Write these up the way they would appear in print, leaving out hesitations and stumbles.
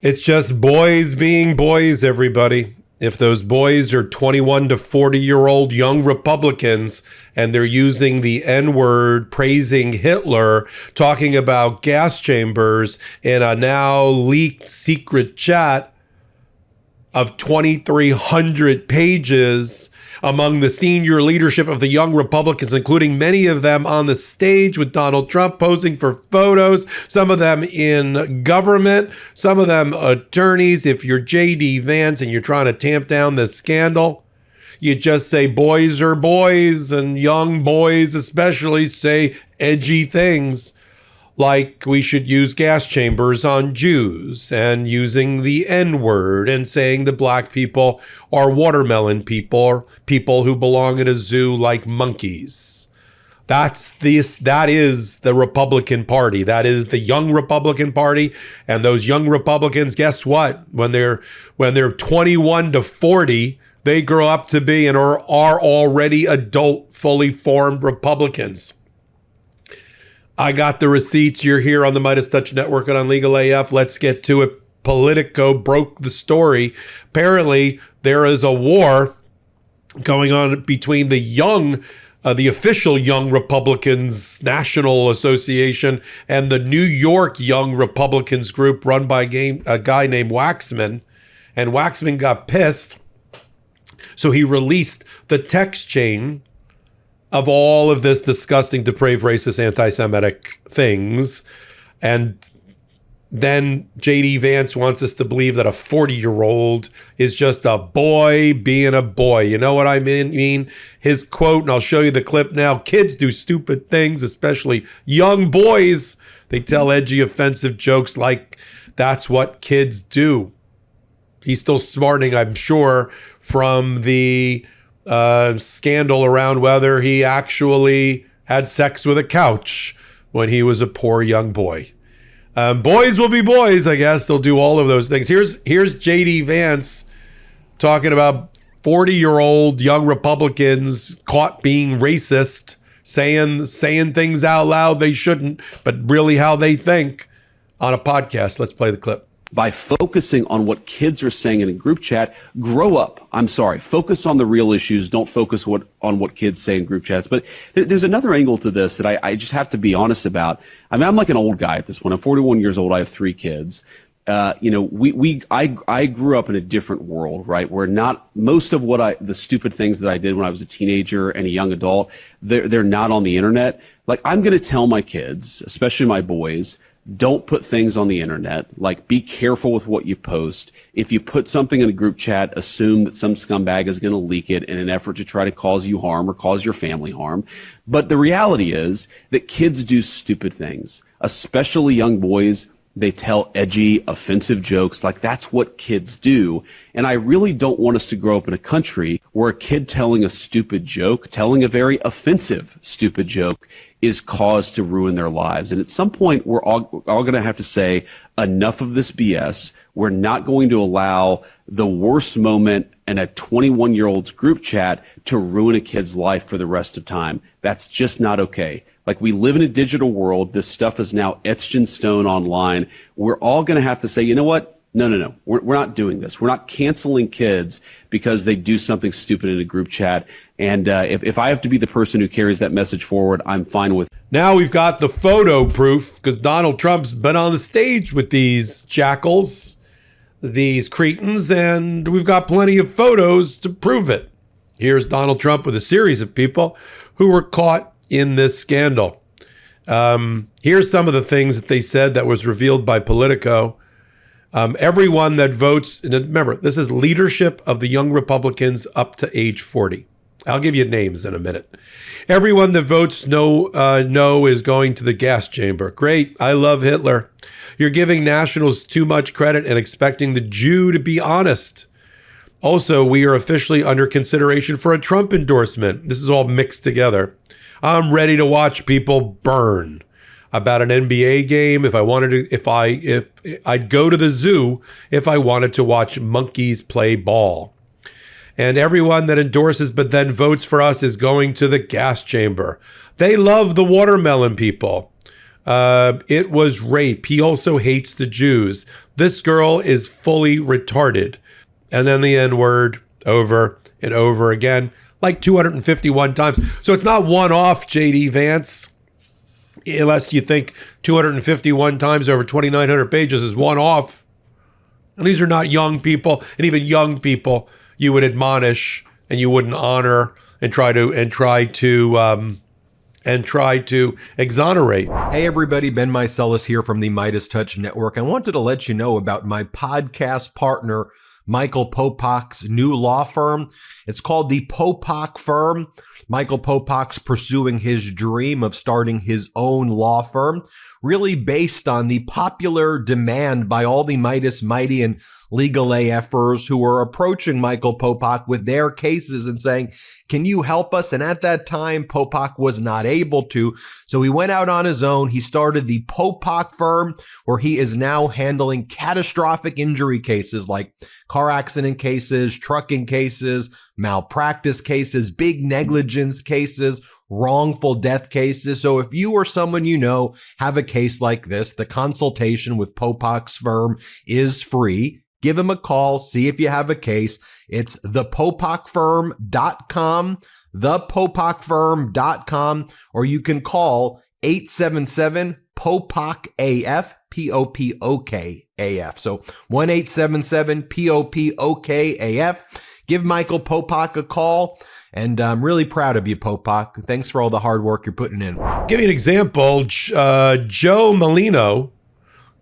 It's just boys being boys, everybody. If those boys are 21 to 40-year-old young Republicans and they're using the N-word, praising Hitler, talking about gas chambers in a now leaked secret chat of 2,300 pages among the senior leadership of the young Republicans, including many of them on the stage with Donald Trump posing for photos, some of them in government, some of them attorneys. If you're JD Vance and you're trying to tamp down this scandal, you just say boys are boys, and young boys especially say edgy things like we should use gas chambers on Jews and using the N-word and saying that black people are watermelon people, or people who belong in a zoo like monkeys. That is the Republican Party. That is the young Republican Party. And those young Republicans, guess what? When they're 21 to 40, they grow up to be and are already adult, fully formed Republicans. I got the receipts. You're here on the MeidasTouch Network and on Legal AF. Let's get to it. Politico broke the story. Apparently, there is a war going on between the official Young Republicans National Association and the New York Young Republicans group run by a guy named Waxman. And Waxman got pissed, so he released the text chain of all of this disgusting, depraved, racist, anti-Semitic things. And then JD Vance wants us to believe that a 40-year-old is just a boy being a boy. You know what I mean? His quote, and I'll show you the clip now: kids do stupid things, especially young boys. They tell edgy, offensive jokes like that's what kids do. He's still smarting, I'm sure, from the scandal around whether he actually had sex with a couch when he was a poor young boy. Boys will be boys, I guess. They'll do all of those things. Here's JD Vance talking about 40-year-old young Republicans caught being racist, saying things out loud they shouldn't, but really how they think on a podcast. Let's play the clip. By focusing on what kids are saying in a group chat, grow up. I'm sorry. Focus on the real issues. Don't focus on what kids say in group chats. But there's another angle to this that I just have to be honest about. I mean, I'm like an old guy at this point. I'm 41 years old. I have 3 kids. I grew up in a different world, right? Where not most of the stupid things that I did when I was a teenager and a young adult, they're not on the internet. Like, I'm going to tell my kids, especially my boys, don't put things on the internet. Like, be careful with what you post. If you put something in a group chat, assume that some scumbag is going to leak it in an effort to try to cause you harm or cause your family harm. But the reality is that kids do stupid things, especially young boys. They tell edgy, offensive jokes. Like, that's what kids do. And I really don't want us to grow up in a country where a kid telling a stupid joke, telling a very offensive stupid joke, is cause to ruin their lives. And at some point, we're all going to have to say, enough of this BS. We're not going to allow the worst moment in a 21-year-old's group chat to ruin a kid's life for the rest of time. That's just not okay. Like, we live in a digital world. This stuff is now etched in stone online. We're all going to have to say, you know what? No. We're not doing this. We're not canceling kids because they do something stupid in a group chat. And if I have to be the person who carries that message forward, I'm fine with it. Now we've got the photo proof, because Donald Trump's been on the stage with these jackals, these cretins, and we've got plenty of photos to prove it. Here's Donald Trump with a series of people who were caught in this scandal. Here's some of the things that they said that was revealed by Politico. Everyone that votes, and remember, this is leadership of the young Republicans up to age 40. I'll give you names in a minute. Everyone that votes no is going to the gas chamber. Great. I love Hitler. You're giving nationals too much credit and expecting the Jew to be honest. Also, we are officially under consideration for a Trump endorsement. This is all mixed together. I'm ready to watch people burn. About an NBA game, if I'd go to the zoo if I wanted to watch monkeys play ball. And everyone that endorses but then votes for us is going to the gas chamber. They love the watermelon people. It was rape. He also hates the Jews. This girl is fully retarded. And then the N-word over and over again, like 251 times. So it's not one-off, JD Vance, unless you think 251 times over 2,900 pages is one-off. And these are not young people, and even young people you would admonish and you wouldn't honor and try to exonerate. Hey everybody, Ben Meiselas here from the MeidasTouch Network. I wanted to let you know about my podcast partner, Michael Popok's new law firm. It's called the Popok Firm. Michael Popok's pursuing his dream of starting his own law firm, really based on the popular demand by all the Meidas Mighty and legal AFers who are approaching Michael Popok with their cases and saying, can you help us? And at that time, Popok was not able to. So he went out on his own. He started the Popok Firm, where he is now handling catastrophic injury cases like car accident cases, trucking cases, malpractice cases, big negligence cases, wrongful death cases. So if you or someone you know have a case like this, the consultation with Popok's firm is free. Give him a call, see if you have a case. It's thepopokfirm.com, thepopokfirm.com, or you can call 877-POPOK-AF, P-O-P-O-K-A-F. So 1-877-POPOK-AF. Give Michael Popok a call. And I'm really proud of you, Popok. Thanks for all the hard work you're putting in. Give you an example. Joe Molino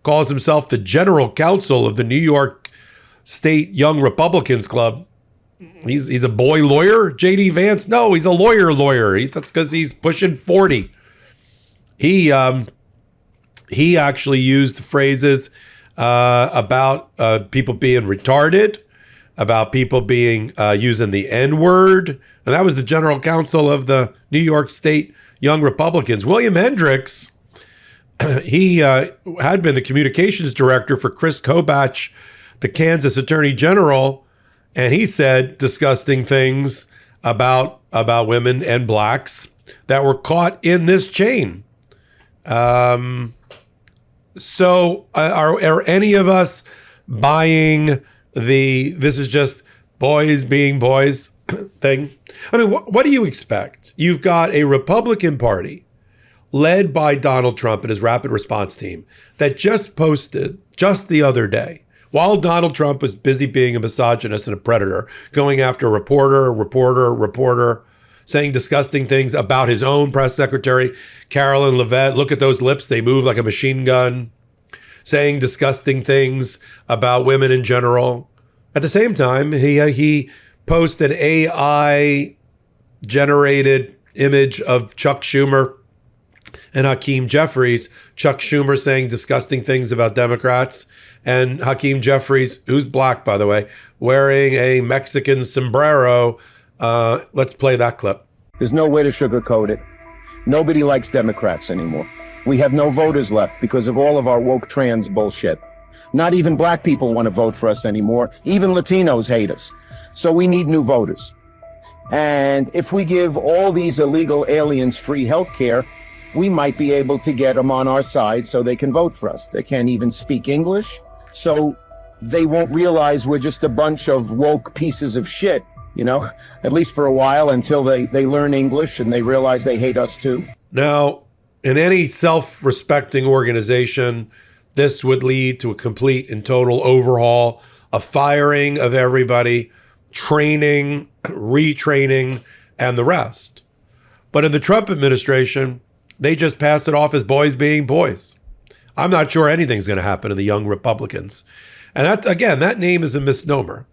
calls himself the general counsel of the New York State Young Republicans Club. He's a boy lawyer, JD Vance. No, he's a lawyer. That's because he's pushing 40. He actually used phrases about people being retarded, about people being using the N-word. And that was the general counsel of the New York State Young Republicans. William Hendricks, he had been the communications director for Chris Kobach, the Kansas Attorney General, and he said disgusting things about women and blacks that were caught in this chain. So are any of us buying the "this is just boys being boys" thing? I mean, what do you expect? You've got a Republican Party led by Donald Trump and his rapid response team that just posted just the other day, while Donald Trump was busy being a misogynist and a predator, going after a reporter, saying disgusting things about his own press secretary, Carolyn Levitt. Look at those lips, they move like a machine gun. Saying disgusting things about women in general. At the same time, he posted an AI-generated image of Chuck Schumer and Hakeem Jeffries. Chuck Schumer saying disgusting things about Democrats, and Hakeem Jeffries, who's black, by the way, wearing a Mexican sombrero. Let's play that clip. There's no way to sugarcoat it. Nobody likes Democrats anymore. We have no voters left because of all of our woke trans bullshit. Not even black people want to vote for us anymore. Even Latinos hate us. So we need new voters. And if we give all these illegal aliens free health care, we might be able to get them on our side so they can vote for us. They can't even speak English, so they won't realize we're just a bunch of woke pieces of shit, you know, at least for a while until they learn English and they realize they hate us too. Now, in any self-respecting organization, this would lead to a complete and total overhaul, a firing of everybody, training, retraining, and the rest. But in the Trump administration, they just pass it off as boys being boys. I'm not sure anything's going to happen to the Young Republicans. And that, again, that name is a misnomer.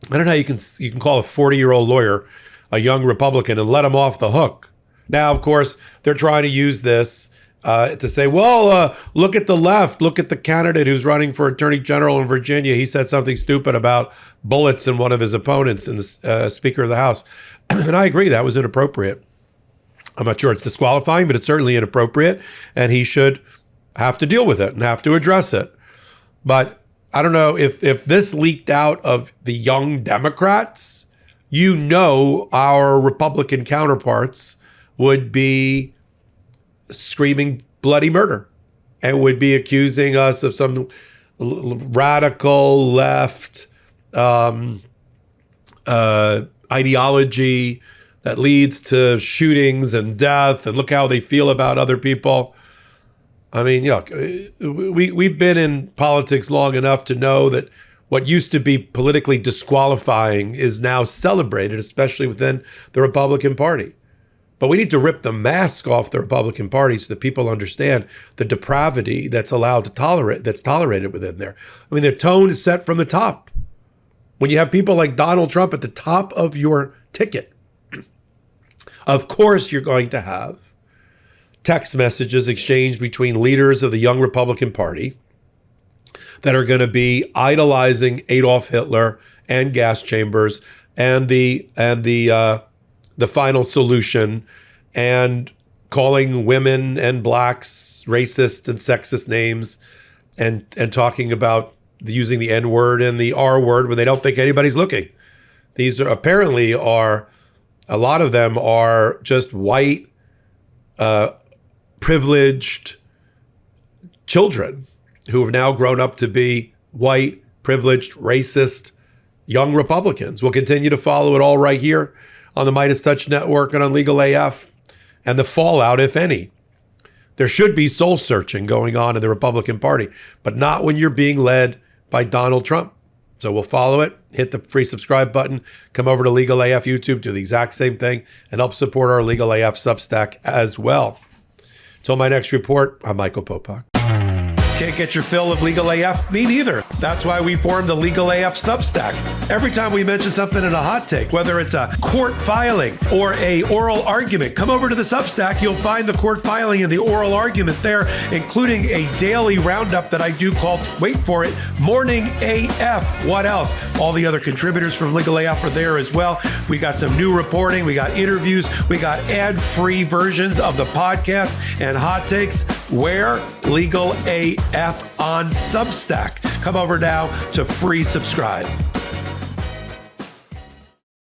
I don't know how you can call a 40-year-old lawyer a young Republican and let him off the hook. Now, of course, they're trying to use this to say, well, look at the left. Look at the candidate who's running for attorney general in Virginia. He said something stupid about bullets in one of his opponents in the Speaker of the House. And I agree, that was inappropriate. I'm not sure it's disqualifying, but it's certainly inappropriate. And he should have to deal with it and have to address it. But I don't know if this leaked out of the Young Democrats, you know, our Republican counterparts would be screaming bloody murder and would be accusing us of some radical left ideology that leads to shootings and death, and look how they feel about other people. I mean, look, we've been in politics long enough to know that what used to be politically disqualifying is now celebrated, especially within the Republican Party. But we need to rip the mask off the Republican Party so that people understand the depravity that's tolerated within there. I mean, the tone is set from the top. When you have people like Donald Trump at the top of your ticket, of course you're going to have text messages exchanged between leaders of the young Republican Party that are going to be idolizing Adolf Hitler and gas chambers and the final solution, and calling women and blacks racist and sexist names, and talking about using the N word and the R word when they don't think anybody's looking. These are apparently a lot of them are just white, privileged children who have now grown up to be white, privileged, racist young Republicans. We'll continue to follow it all right here on the MeidasTouch Network and on Legal AF, and the fallout, if any. There should be soul searching going on in the Republican Party, but not when you're being led by Donald Trump. So we'll follow it, hit the free subscribe button, come over to Legal AF YouTube, do the exact same thing, and help support our Legal AF Substack as well. Till my next report, I'm Michael Popok. Can't get your fill of Legal AF? Me neither. That's why we formed the Legal AF Substack. Every time we mention something in a hot take, whether it's a court filing or a oral argument, come over to the Substack. You'll find the court filing and the oral argument there, including a daily roundup that I do called, wait for it, Morning AF. What else? All the other contributors from Legal AF are there as well. We got some new reporting. We got interviews. We got ad-free versions of the podcast and hot takes. Where? Legal AF on Substack. Come over now to free subscribe.